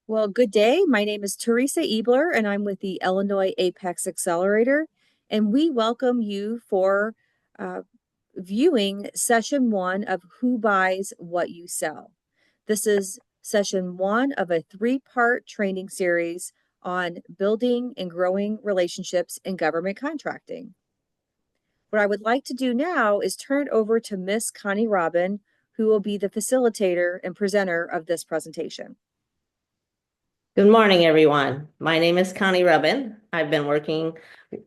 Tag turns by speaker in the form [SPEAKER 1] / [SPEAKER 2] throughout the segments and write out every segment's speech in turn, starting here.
[SPEAKER 1] Well, good day. My name is Teresa Ebler, and I'm with the Illinois APEX Accelerator, and we welcome you for uh, viewing session one of Who Buys What You Sell. This is session one of a three-part training series on building and growing relationships in government contracting. What I would like to do now is turn it over to Miss Connie Robin, who will be the facilitator and presenter of this presentation.
[SPEAKER 2] Good morning, everyone. My name is Connie Rubin. I've been working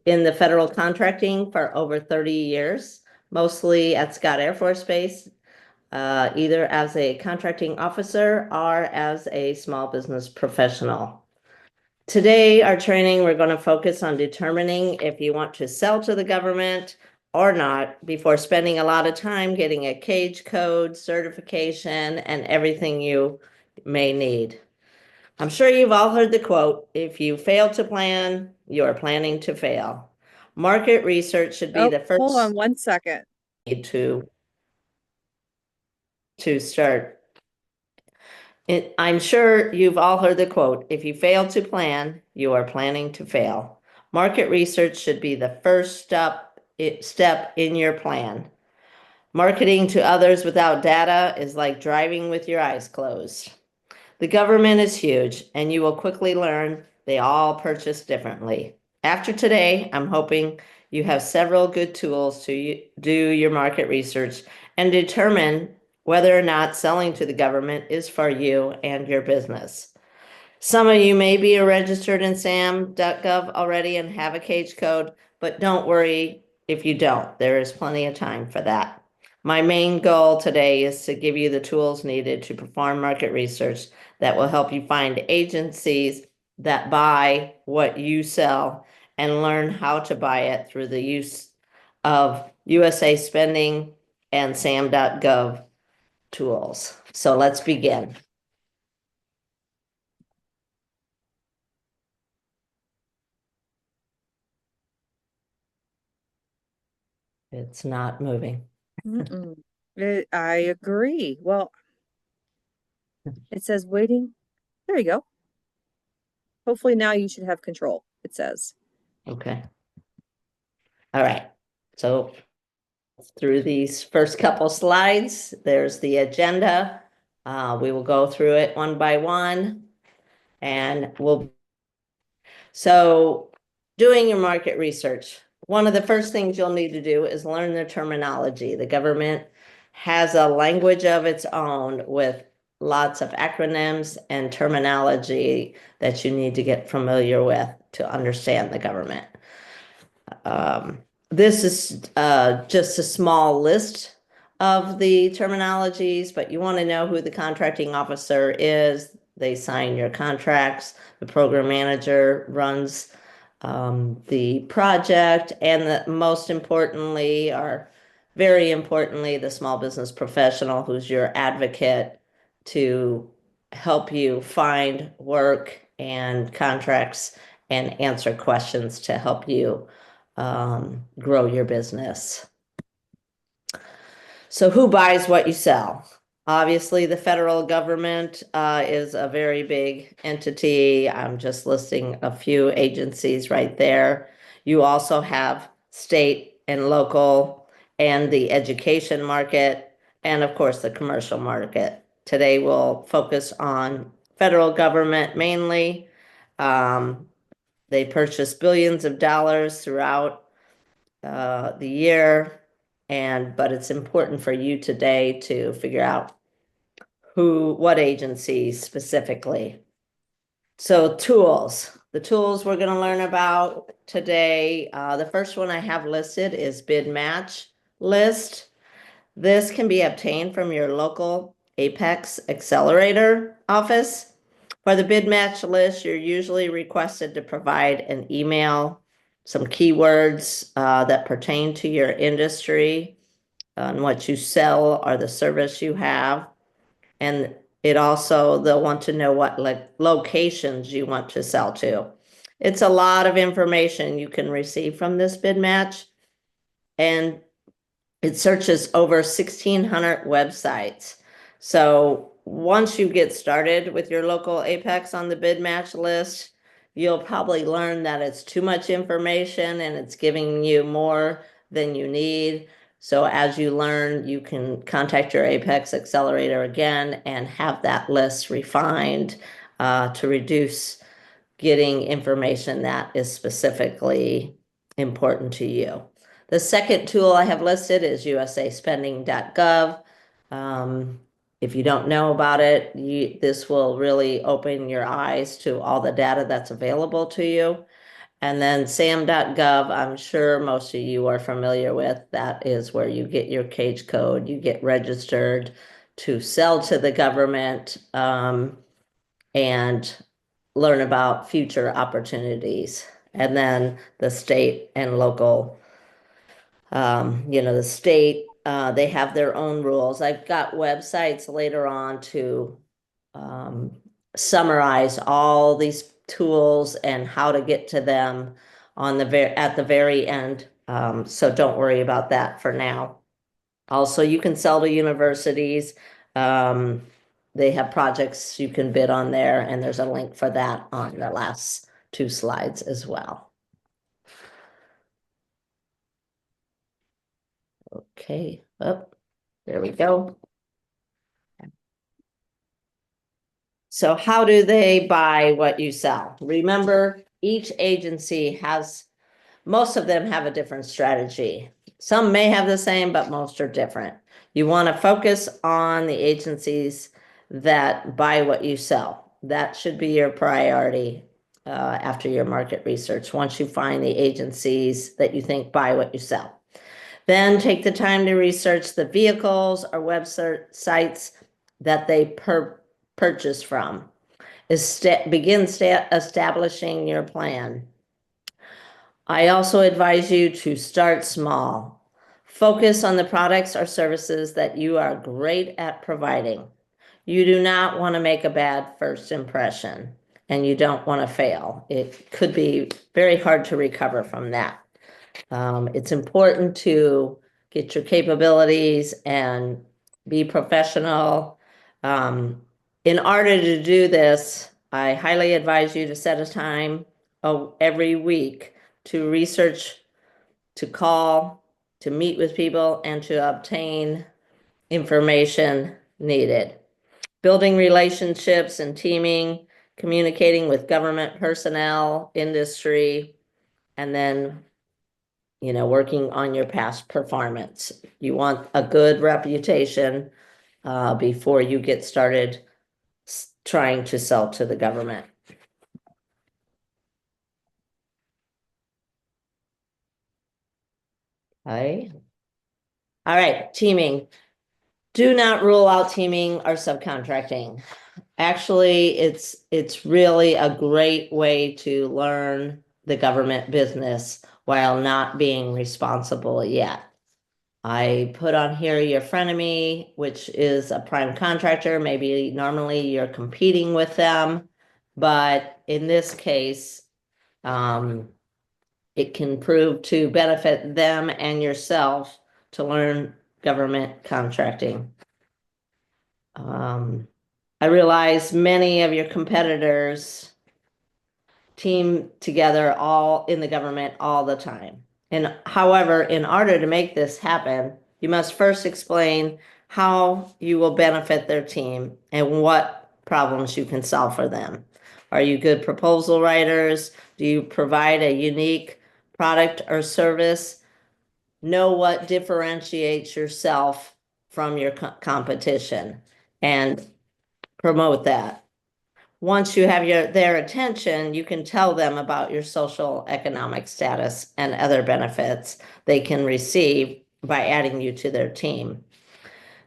[SPEAKER 2] in the federal contracting for over 30 years, mostly at Scott Air Force Base, either as a contracting officer or as a small business professional. Today, our training, we're going to focus on determining if you want to sell to the government or not before spending a lot of time getting a cage code, certification, and everything you may need. I'm sure you've all heard the quote, if you fail to plan, you're planning to fail. Market research should be the first.
[SPEAKER 1] Hold on one second.
[SPEAKER 2] To start. I'm sure you've all heard the quote, if you fail to plan, you are planning to fail. Market research should be the first step in your plan. Marketing to others without data is like driving with your eyes closed. The government is huge, and you will quickly learn they all purchase differently. After today, I'm hoping you have several good tools to do your market research and determine whether or not selling to the government is for you and your business. Some of you may be registered in SAM.gov already and have a cage code, but don't worry if you don't. There is plenty of time for that. My main goal today is to give you the tools needed to perform market research that will help you find agencies that buy what you sell and learn how to buy it through the use of USA Spending and SAM.gov tools. So let's begin. It's not moving.
[SPEAKER 1] I agree. Well, it says waiting. There you go. Hopefully now you should have control, it says.
[SPEAKER 2] Okay. All right. So through these first couple slides, there's the agenda. We will go through it one by one, and so doing your market research. One of the first things you'll need to do is learn the terminology. The government has a language of its own with lots of acronyms and terminology that you need to get familiar with to understand the government. This is just a small list of the terminologies, but you want to know who the contracting officer is. They sign your contracts. The program manager runs the project, and most importantly, or very importantly, the small business professional who's your advocate to help you find work and contracts and answer questions to help you grow your business. So who buys what you sell? Obviously, the federal government is a very big entity. I'm just listing a few agencies right there. You also have state and local and the education market, and of course, the commercial market. Today, we'll focus on federal government mainly. They purchase billions of dollars throughout the year, but it's important for you today to figure out what agencies specifically. So tools, the tools we're going to learn about today. The first one I have listed is bid match list. This can be obtained from your local APEX Accelerator office. For the bid match list, you're usually requested to provide an email, some keywords that pertain to your industry and what you sell or the service you have. And they'll want to know what locations you want to sell to. It's a lot of information you can receive from this bid match. And it searches over 1,600 websites. So once you get started with your local Apex on the bid match list, you'll probably learn that it's too much information and it's giving you more than you need. So as you learn, you can contact your Apex Accelerator again and have that list refined to reduce getting information that is specifically important to you. The second tool I have listed is usaspending.gov. If you don't know about it, this will really open your eyes to all the data that's available to you. And then sam.gov, I'm sure most of you are familiar with. That is where you get your cage code, you get registered to sell to the government, and learn about future opportunities. And then the state and local, the state, they have their own rules. I've got websites later on to summarize all these tools and how to get to them at the very end. So don't worry about that for now. Also, you can sell to universities. They have projects you can bid on there, and there's a link for that on the last two slides as well. Okay, oh, there we go. So how do they buy what you sell? Remember, each agency most of them have a different strategy. Some may have the same, but most are different. You want to focus on the agencies that buy what you sell. That should be your priority after your market research, once you find the agencies that you think buy what you sell. Then take the time to research the vehicles or websites that they purchase from. Begin establishing your plan. I also advise you to start small. Focus on the products or services that you are great at providing. You do not want to make a bad first impression, and you don't want to fail. It could be very hard to recover from that. It's important to get your capabilities and be professional. In order to do this, I highly advise you to set a time every week to research, to call, to meet with people, and to obtain information needed. Building relationships and teaming, communicating with government personnel, industry, and then working on your past performance. You want a good reputation before you get started trying to sell to the government. Okay. All right, teaming. Do not rule out teaming or subcontracting. Actually, it's really a great way to learn the government business while not being responsible yet. I put on here your frenemy, which is a prime contractor. Maybe normally you're competing with them, but in this case, it can prove to benefit them and yourself to learn government contracting. I realize many of your competitors team together all in the government all the time. And however, in order to make this happen, you must first explain how you will benefit their team and what problems you can solve for them. Are you good proposal writers? Do you provide a unique product or service? Know what differentiates yourself from your competition and promote that. Once you have their attention, you can tell them about your social economic status and other benefits they can receive by adding you to their team.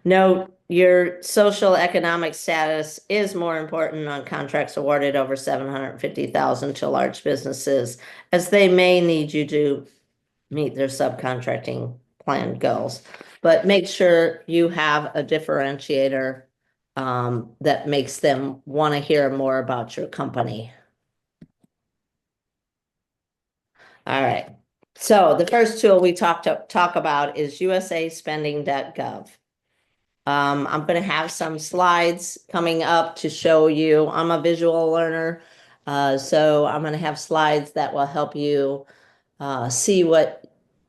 [SPEAKER 2] Note, your social economic status is more important on contracts awarded over $750,000 to large businesses, as they may need you to meet their subcontracting plan goals. But make sure you have a differentiator that makes them want to hear more about your company. All right. So the first tool we talk about is usaspending.gov. I'm going to have some slides coming up to show you. I'm a visual learner, so I'm going to have slides that will help you see what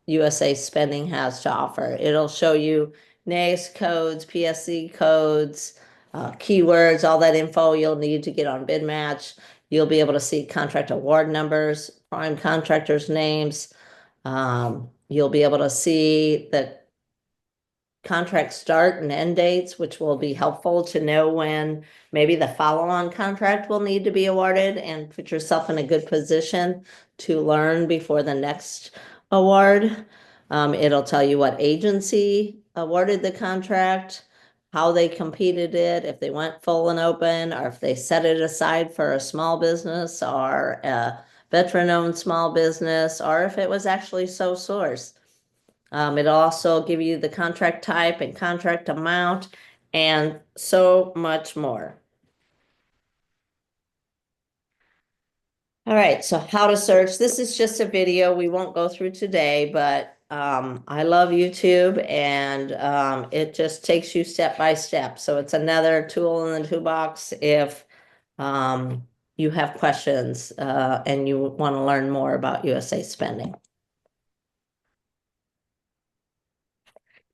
[SPEAKER 2] USA Spending has to offer. It'll show you NAICS codes, PSC codes, keywords, all that info you'll need to get on bid match. You'll be able to see contract award numbers, prime contractors' names. You'll be able to see the contract start and end dates, which will be helpful to know when maybe the follow-on contract will need to be awarded, and put yourself in a good position to learn before the next award. It'll tell you what agency awarded the contract, how they competed it, if they went full and open, or if they set it aside for a small business or a veteran-owned small business, or if it was actually sole source. It'll also give you the contract type and contract amount and so much more. All right, so how to search. This is just a video we won't go through today, but I love YouTube, and it just takes you step by step. So it's another tool in the toolbox if you have questions and you want to learn more about USA Spending.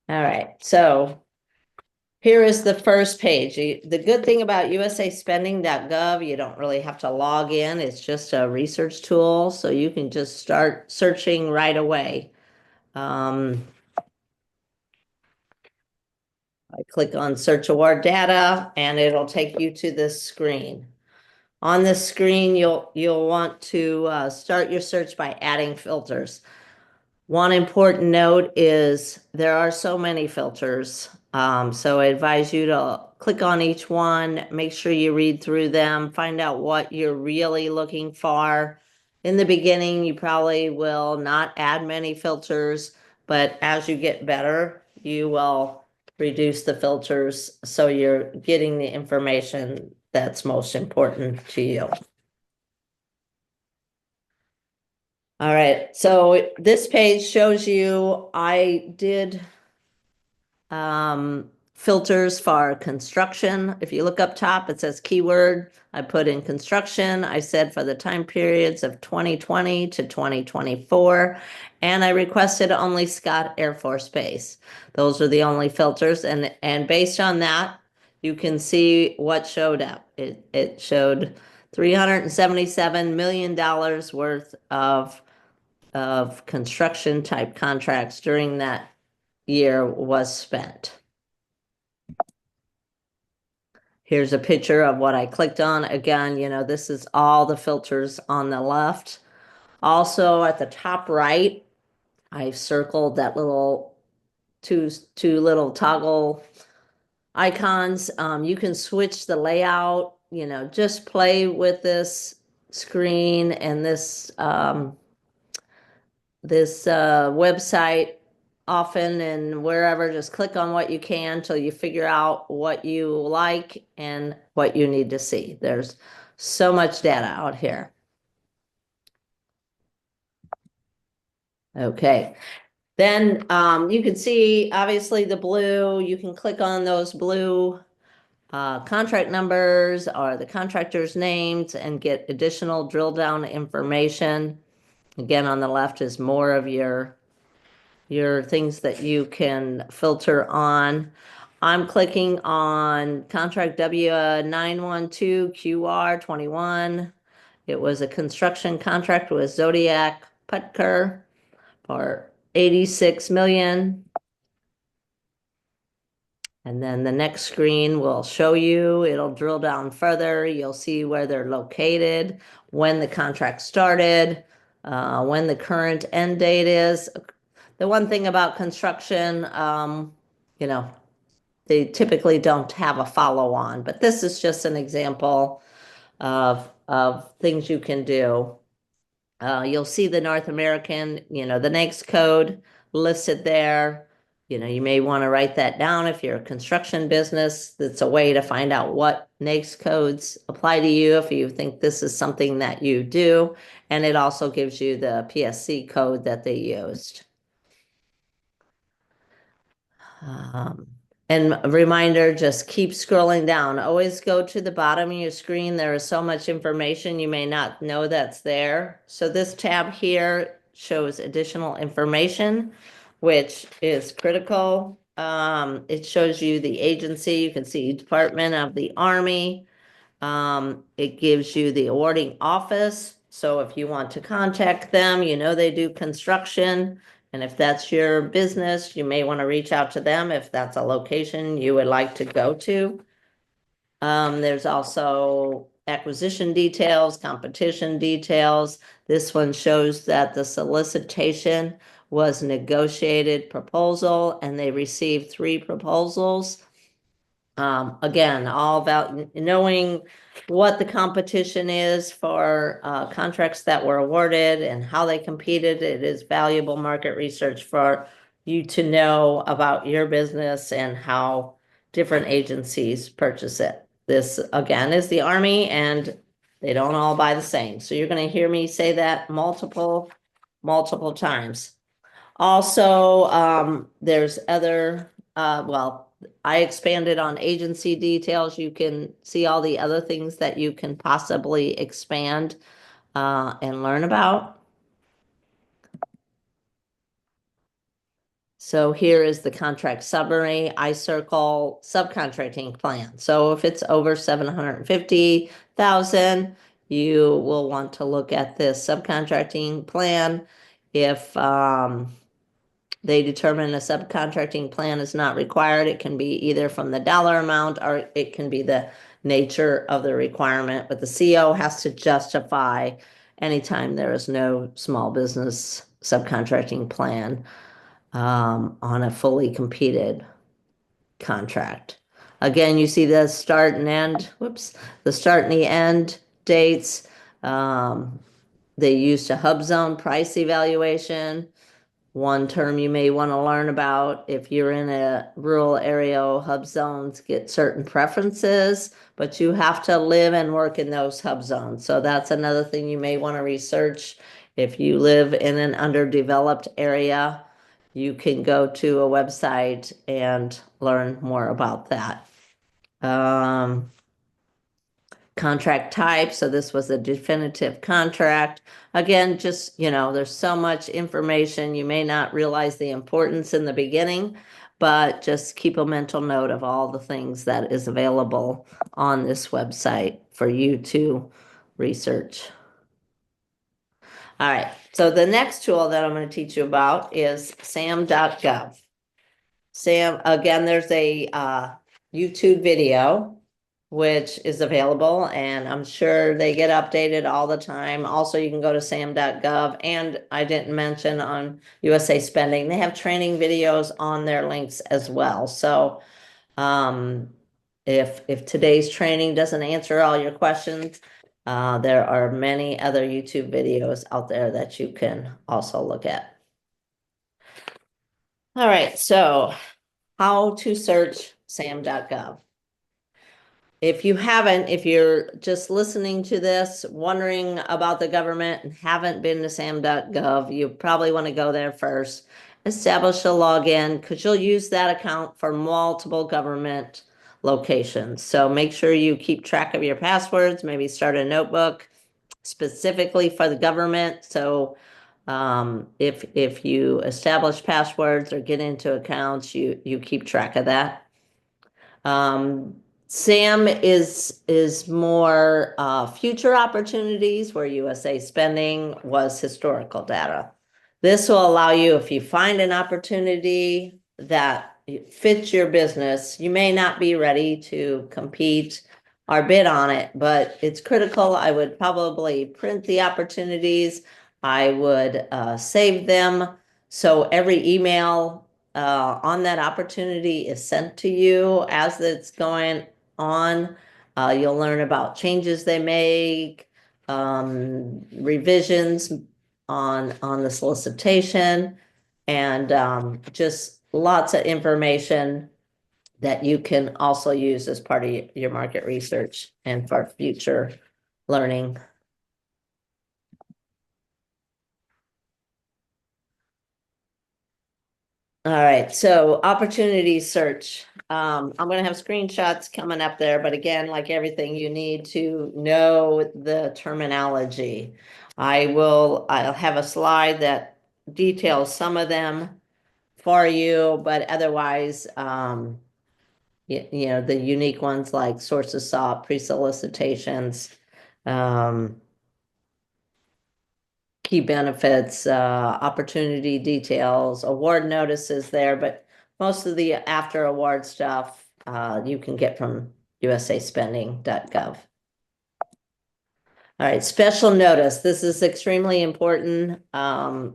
[SPEAKER 2] All right, so here is the first page. The good thing about usaspending.gov, you don't really have to log in. It's just a research tool, so you can just start searching right away. I click on Search Award Data, and it'll take you to this screen. On this screen, you'll want to start your search by adding filters. One important note is there are so many filters. So I advise you to click on each one, make sure you read through them, find out what you're really looking for. In the beginning, you probably will not add many filters, but as you get better, you will reduce the filters so you're getting the information that's most important to you. All right, so this page shows you I did filters for construction. If you look up top, it says keyword. I put in construction. I said for the time periods of 2020 to 2024, and I requested only Scott Air Force Base. Those are the only filters, and based on that, you can see what showed up. It showed $377 million worth of construction type contracts during that year was spent. Here's a picture of what I clicked on. Again, this is all the filters on the left. Also at the top right, I've circled that little two little toggle icons. You can switch the layout, just play with this screen and this website often and wherever. Just click on what you can till you figure out what you like and what you need to see. There's so much data out here. Okay. Then you can see obviously the blue. You can click on those blue contract numbers or the contractors' names and get additional drill down information. Again, on the left is more of your things that you can filter on. I'm clicking on contract W912QR21. It was a construction contract with Zodiac Putker for 86 million. And then the next screen will show you, it'll drill down further. You'll see where they're located, when the contract started, when the current end date is. The one thing about construction, they typically don't have a follow-on, but this is just an example of things you can do. You'll see the North American, the NAICS code listed there. You may want to write that down if you're a construction business. That's a way to find out what NAICS codes apply to you if you think this is something that you do. And it also gives you the PSC code that they used. And a reminder, just keep scrolling down. Always go to the bottom of your screen. There is so much information you may not know that's there. So this tab here shows additional information, which is critical. It shows you the agency. You can see Department of the Army. It gives you the awarding office. So if you want to contact them, you know they do construction. And if that's your business, you may want to reach out to them if that's a location you would like to go to. There's also acquisition details, competition details. This one shows that the solicitation was negotiated proposal and they received 3 proposals. Again, all about knowing what the competition is for contracts that were awarded and how they competed. It is valuable market research for you to know about your business and how different agencies purchase it. This, again, is the Army, and they don't all buy the same. So you're going to hear me say that multiple times. Also, there's other, well, I expanded on agency details. You can see all the other things that you can possibly expand and learn about. So here is the contract summary. I circle subcontracting plan. So if it's over 750,000, you will want to look at this subcontracting plan. If they determine a subcontracting plan is not required, it can be either from the dollar amount or it can be the nature of the requirement, but the CO has to justify anytime there is no small business subcontracting plan on a fully competed contract. Again, you see the start and end, the start and the end dates. They used a hub zone price evaluation. One term you may want to learn about if you're in a rural area, hub zones get certain preferences, but you have to live and work in those hub zones. So that's another thing you may want to research. If you live in an underdeveloped area, you can go to a website and learn more about that. Contract type. So this was a definitive contract. Again, just, there's so much information. You may not realize the importance in the beginning, but just keep a mental note of all the things that is available on this website for you to research. All right. So the next tool that I'm going to teach you about is sam.gov. Sam, again, there's a YouTube video which is available, and I'm sure they get updated all the time. Also, you can go to sam.gov, and I didn't mention on USA Spending, they have training videos on their links as well. So if today's training doesn't answer all your questions, there are many other YouTube videos out there that you can also look at. All right, so how to search sam.gov. If you haven't, if you're just listening to this, wondering about the government and haven't been to sam.gov, you probably want to go there first. Establish a login because you'll use that account for multiple government locations. So make sure you keep track of your passwords, maybe start a notebook specifically for the government. So if you establish passwords or get into accounts, you keep track of that. SAM is more future opportunities where USA Spending was historical data. This will allow you, if you find an opportunity that fits your business, you may not be ready to compete or bid on it, but it's critical. I would probably print the opportunities. I would save them. So every email on that opportunity is sent to you as it's going on. You'll learn about changes they make, revisions on the solicitation, and just lots of information that you can also use as part of your market research and for future learning. All right, so opportunity search. I'm going to have screenshots coming up there, but again, like everything, you need to know the terminology. I'll have a slide that details some of them for you, but otherwise, you know, the unique ones like sources sought, pre-solicitations, um, key benefits, opportunity details, award notices there, but most of the after award stuff you can get from usaspending.gov. All right, special notice. This is extremely important.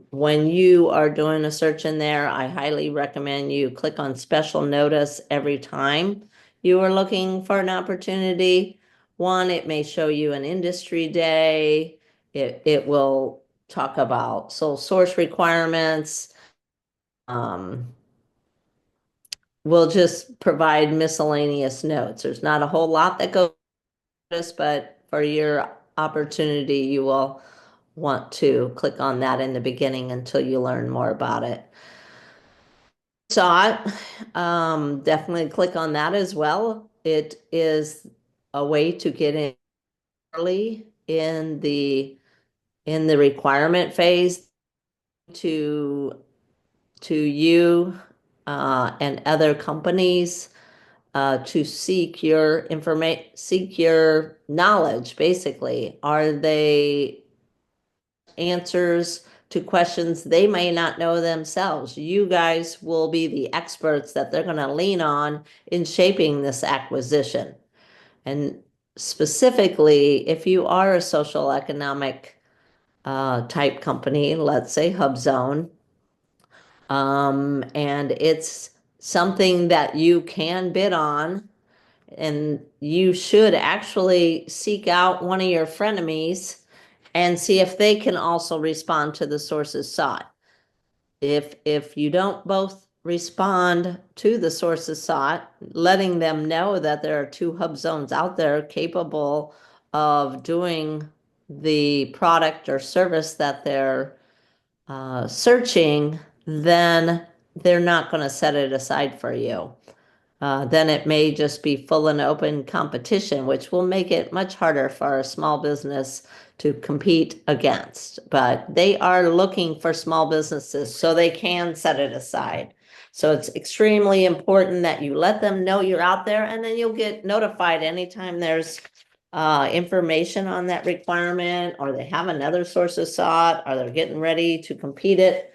[SPEAKER 2] When you are doing a search in there, I highly recommend you click on special notice every time you are looking for an opportunity. One, it may show you an industry day. It will talk about sole source requirements. We'll just provide miscellaneous notes. There's not a whole lot that goes with this, but for your opportunity, you will want to click on that in the beginning until you learn more about it. So definitely click on that as well. It is a way to get in early in the requirement phase to you and other companies to seek your information, seek your knowledge, basically. Are they answers to questions they may not know themselves? You guys will be the experts that they're going to lean on in shaping this acquisition. And specifically, if you are a social economic type company, let's say HubZone, and it's something that you can bid on, and you should actually seek out one of your frenemies and see if they can also respond to the sources sought. If you don't both respond to the sources sought, letting them know that there are two hub zones out there capable of doing the product or service that they're searching, then they're not going to set it aside for you. Then it may just be full and open competition, which will make it much harder for a small business to compete against. But they are looking for small businesses so they can set it aside. So it's extremely important that you let them know you're out there, and then you'll get notified anytime there's information on that requirement, or they have another source of sought, or they're getting ready to compete it.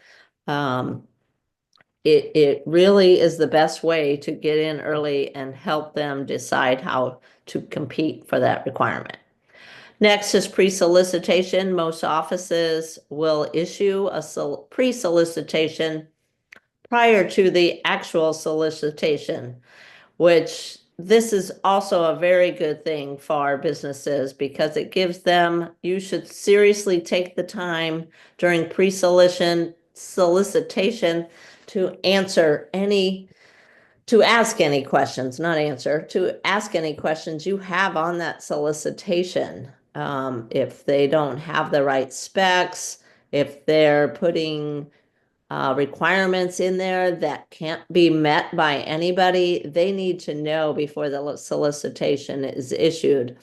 [SPEAKER 2] It really is the best way to get in early and help them decide how to compete for that requirement. Next is pre-solicitation. Most offices will issue a pre-solicitation prior to the actual solicitation, which this is also a very good thing for businesses because it gives them, you should seriously take the time during solicitation to ask any questions, not answer, to ask any questions you have on that solicitation. If they don't have the right specs, if they're putting requirements in there that can't be met by anybody, they need to know before the solicitation is issued.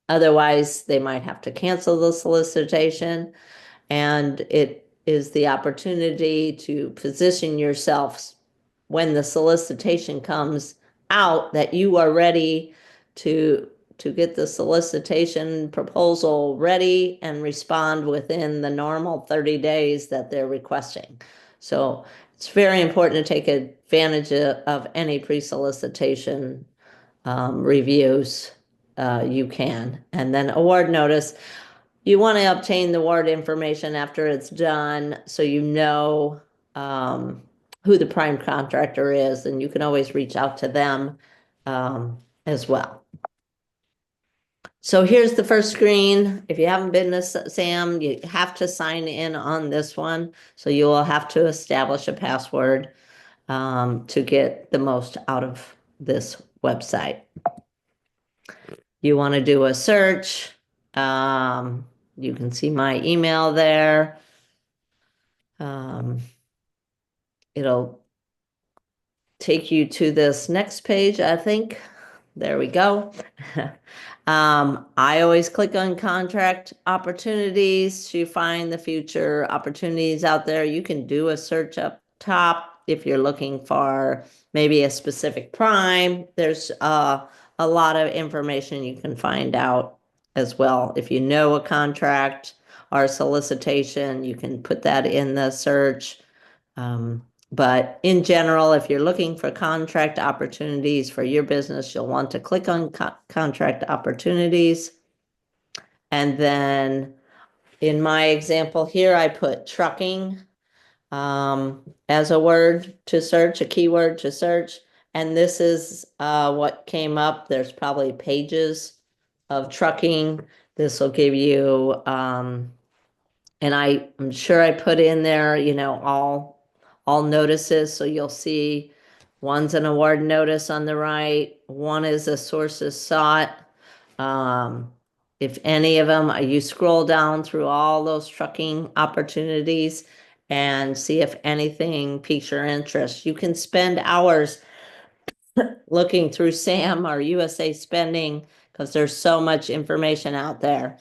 [SPEAKER 2] Otherwise, they might have to cancel the solicitation, and it is the opportunity to position yourself when the solicitation comes out that you are ready to get the solicitation proposal ready and respond within the normal 30 days that they're requesting. So it's very important to take advantage of any pre-solicitation reviews you can. And then award notice. You want to obtain the award information after it's done so you know who the prime contractor is, and you can always reach out to them as well. So here's the first screen. If you haven't been to SAM, you have to sign in on this one. So you will have to establish a password to get the most out of this website. You want to do a search. You can see my email there. It'll take you to this next page, I think. There we go. I always click on contract opportunities to find the future opportunities out there. You can do a search up top if you're looking for maybe a specific prime. There's a lot of information you can find out as well. If you know a contract or a solicitation, you can put that in the search. But in general, if you're looking for contract opportunities for your business, you'll want to click on contract opportunities. And then in my example here, I put trucking as a word to search, a keyword to search. And this is what came up. There's probably pages of trucking. This will give you, and I'm sure I put in there, all notices. So you'll see one's an award notice on the right, one is a sources sought. If any of them, you scroll down through all those trucking opportunities and see if anything piques your interest. You can spend hours looking through SAM or USA Spending because there's so much information out there.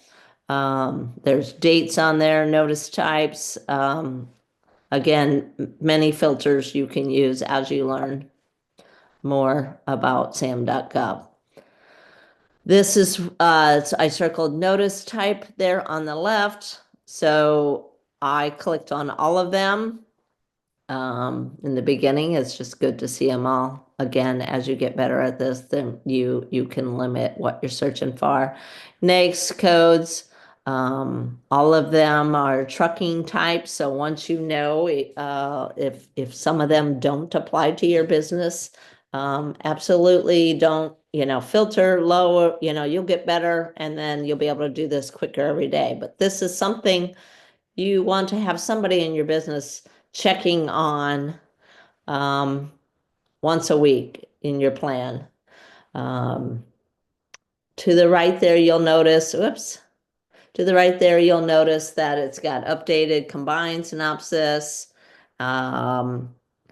[SPEAKER 2] There's dates on there, notice types. Again, many filters you can use as you learn more about sam.gov. This is, I circled notice type there on the left. So I clicked on all of them. In the beginning, it's just good to see them all. Again, as you get better at this, then you can limit what you're searching for. NAICS codes, all of them are trucking types. So once you know if some of them don't apply to your business, absolutely don't, filter lower, you'll get better and then you'll be able to do this quicker every day. But this is something you want to have somebody in your business checking on once a week in your plan. To the right there, you'll notice, to the right there, you'll notice that it's got updated combined synopsis,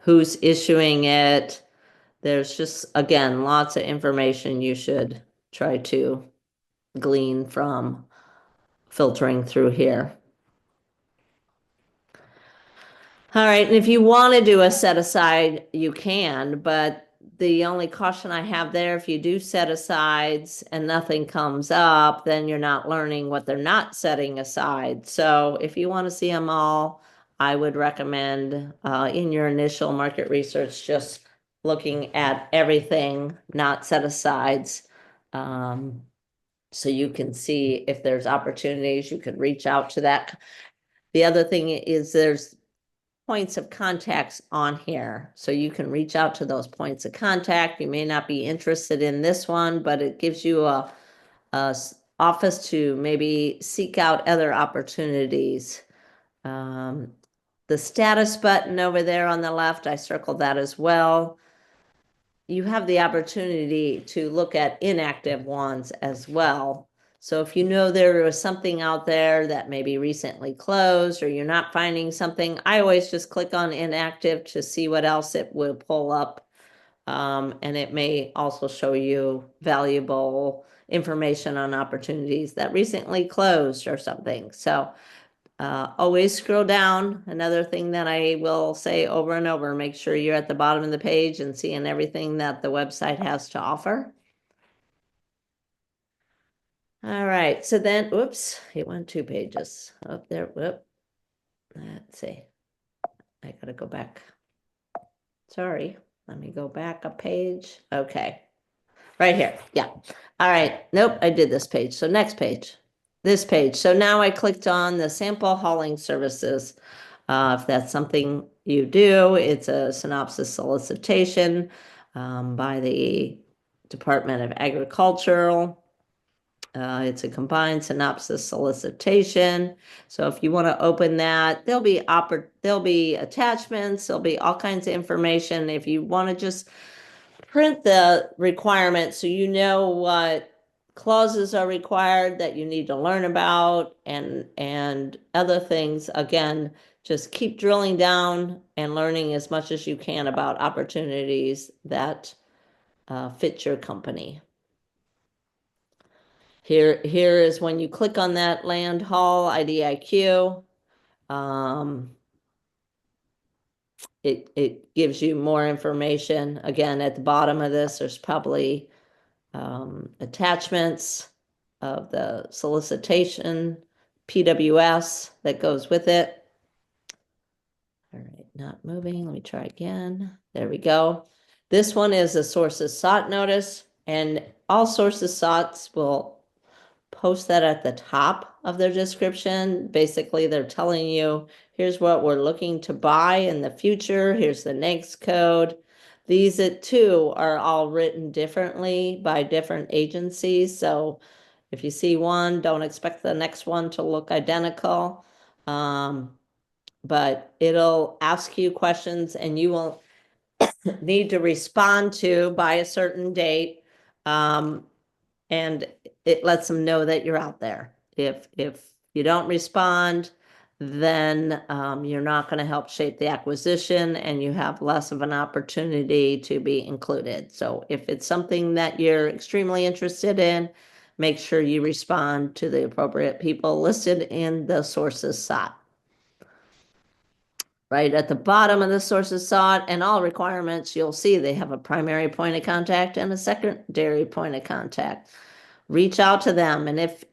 [SPEAKER 2] who's issuing it. There's just, again, lots of information you should try to glean from filtering through here. All right, and if you want to do a set aside, you can, but the only caution I have there, if you do set asides and nothing comes up, then you're not learning what they're not setting aside. So if you want to see them all, I would recommend in your initial market research, just looking at everything, not set asides. So you can see if there's opportunities, you could reach out to that. The other thing is there's points of contacts on here. So you can reach out to those points of contact. You may not be interested in this one, but it gives you a office to maybe seek out other opportunities. The status button over there on the left, I circled that as well. You have the opportunity to look at inactive ones as well. So if you know there was something out there that maybe recently closed or you're not finding something, I always just click on inactive to see what else it will pull up. And it may also show you valuable information on opportunities that recently closed or something. So always scroll down. Another thing that I will say over and over, make sure you're at the bottom of the page and seeing everything that the website has to offer. All right, so then, whoops, it went 2 pages up there. Whoop. Let's see. I gotta go back. Sorry, let me go back a page. Okay, right here. Yeah. All right. Nope, I did this page. So next page, this page. So now I clicked on the sample hauling services. If that's something you do, it's a synopsis solicitation by the Department of Agriculture. It's a combined synopsis solicitation. So if you want to open that, there'll be attachments, there'll be all kinds of information. If you want to just print the requirements so you know what clauses are required that you need to learn about and other things, again, just keep drilling down and learning as much as you can about opportunities that fit your company. Here is when you click on that land haul IDIQ. It gives you more information. Again, at the bottom of this, there's probably attachments of the solicitation, PWS that goes with it. All right, not moving. Let me try again. There we go. This one is a sources sought notice, and all sources sought will post that at the top of their description. Basically, they're telling you, here's what we're looking to buy in the future. Here's the next code. These too are all written differently by different agencies. So if you see one, don't expect the next one to look identical. But it'll ask you questions and you will need to respond to by a certain date. And it lets them know that you're out there. If you don't respond, then you're not going to help shape the acquisition and you have less of an opportunity to be included. So if it's something that you're extremely interested in, make sure you respond to the appropriate people listed in the sources sought. Right at the bottom of the sources sought and all requirements, you'll see they have a primary point of contact and a secondary point of contact. Reach out to them, and if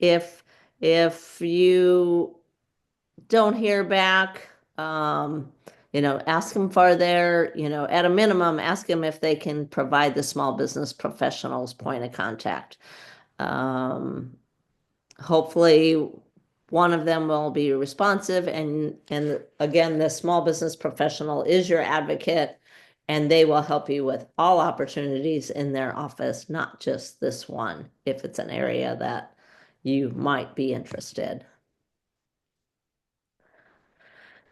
[SPEAKER 2] you don't hear back, ask them for their, at a minimum, ask them if they can provide the small business professional's point of contact. Hopefully one of them will be responsive, and again, the small business professional is your advocate and they will help you with all opportunities in their office, not just this one, if it's an area that you might be interested.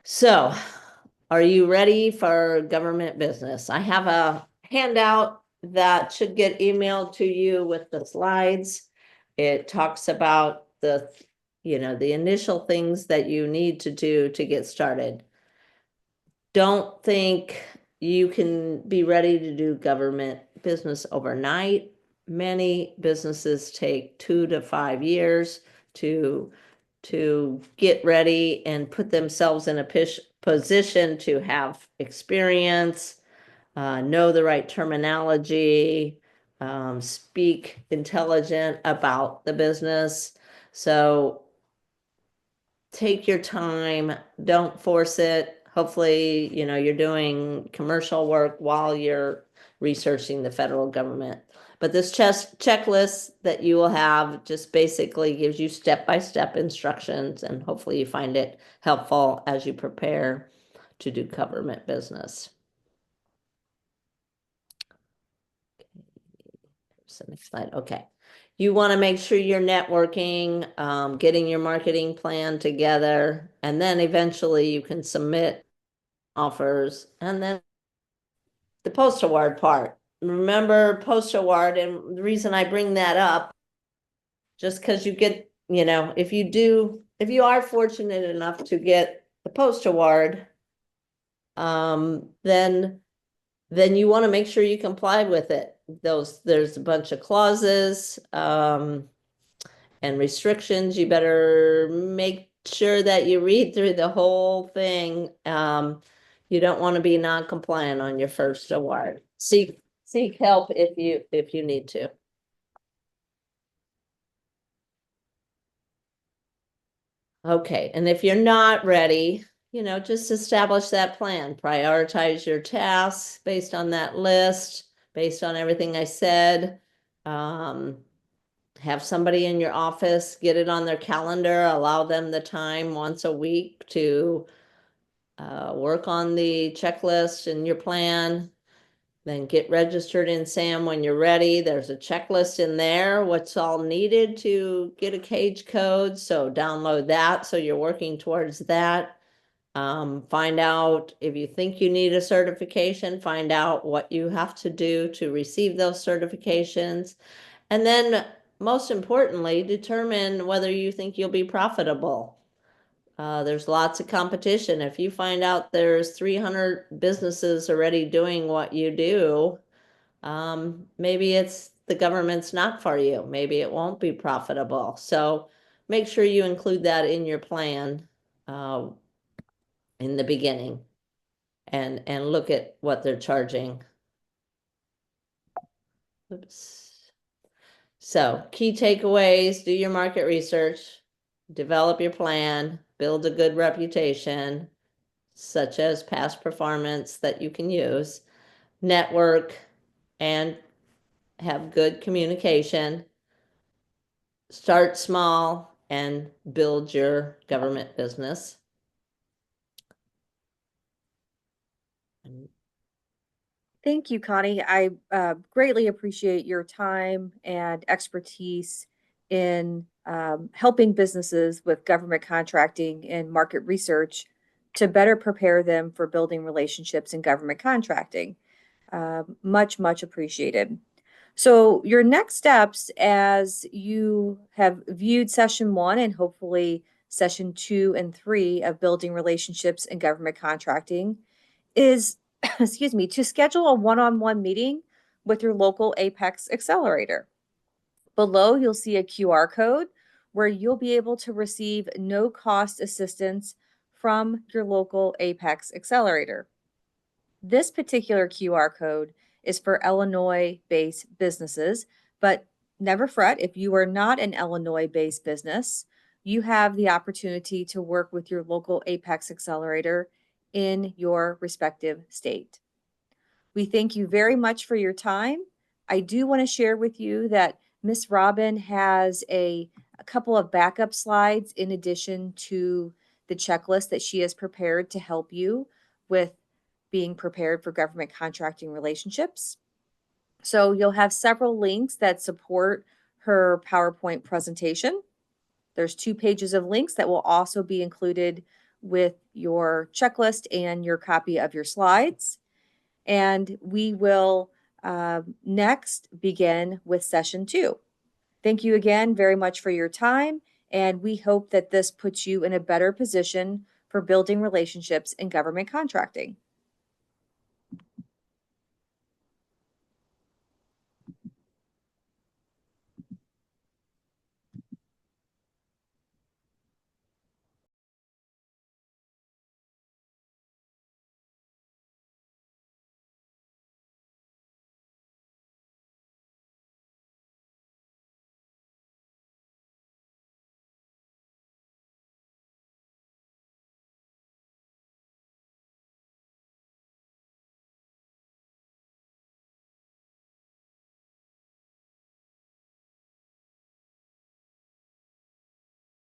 [SPEAKER 2] So, are you ready for government business? I have a handout that should get emailed to you with the slides. It talks about the initial things that you need to do to get started. Don't think you can be ready to do government business overnight. Many businesses take 2 to 5 years to get ready and put themselves in a position to have experience, know the right terminology, speak intelligent about the business. So take your time, don't force it. Hopefully, you're doing commercial work while you're researching the federal government. But this checklist that you will have just basically gives you step-by-step instructions, and hopefully you find it helpful as you prepare to do government business. So next slide. Okay. You want to make sure you're networking, getting your marketing plan together, and then eventually you can submit offers. And then the post award part. Remember post award, and the reason I bring that up, just because you get, if you are fortunate enough to get the post award, then you want to make sure you comply with it. There's a bunch of clauses and restrictions. You better make sure that you read through the whole thing. You don't want to be non-compliant on your first award. Seek help if you need to. Okay, and if you're not ready, just establish that plan. Prioritize your tasks based on that list, based on everything I said. Have somebody in your office get it on their calendar, allow them the time once a week to work on the checklist and your plan. Then get registered in SAM when you're ready. There's a checklist in there, what's all needed to get a cage code. So download that so you're working towards that. Find out if you think you need a certification, find out what you have to do to receive those certifications. And then most importantly, determine whether you think you'll be profitable. There's lots of competition. If you find out there's 300 businesses already doing what you do, maybe it's the government's not for you. Maybe it won't be profitable. So make sure you include that in your plan uh, in the beginning and look at what they're charging. Oops. So key takeaways, do your market research, develop your plan, build a good reputation, such as past performance that you can use, network, and have good communication. Start small and build your government business.
[SPEAKER 1] Thank you, Connie. I greatly appreciate your time and expertise in helping businesses with government contracting and market research to better prepare them for building relationships in government contracting. Much, much appreciated. So, your next steps as you have viewed session one and hopefully session two and three of building relationships in government contracting is, excuse me, to schedule a one-on-one meeting with your local APEX Accelerator. Below, you'll see a QR code where you'll be able to receive no cost assistance from your local APEX Accelerator. This particular QR code is for Illinois-based businesses, but never fret, if you are not an Illinois-based business, you have the opportunity to work with your local APEX Accelerator in your respective state. We thank you very much for your time. I do want to share with you that Miss Robin has a couple of backup slides in addition to the checklist that she has prepared to help you with being prepared for government contracting relationships. So you'll have several links that support her PowerPoint presentation. There's 2 pages of links that will also be included with your checklist and your copy of your slides. And we will next begin with session 2. Thank you again very much for your time, and we hope that this puts you in a better position for building relationships in government contracting.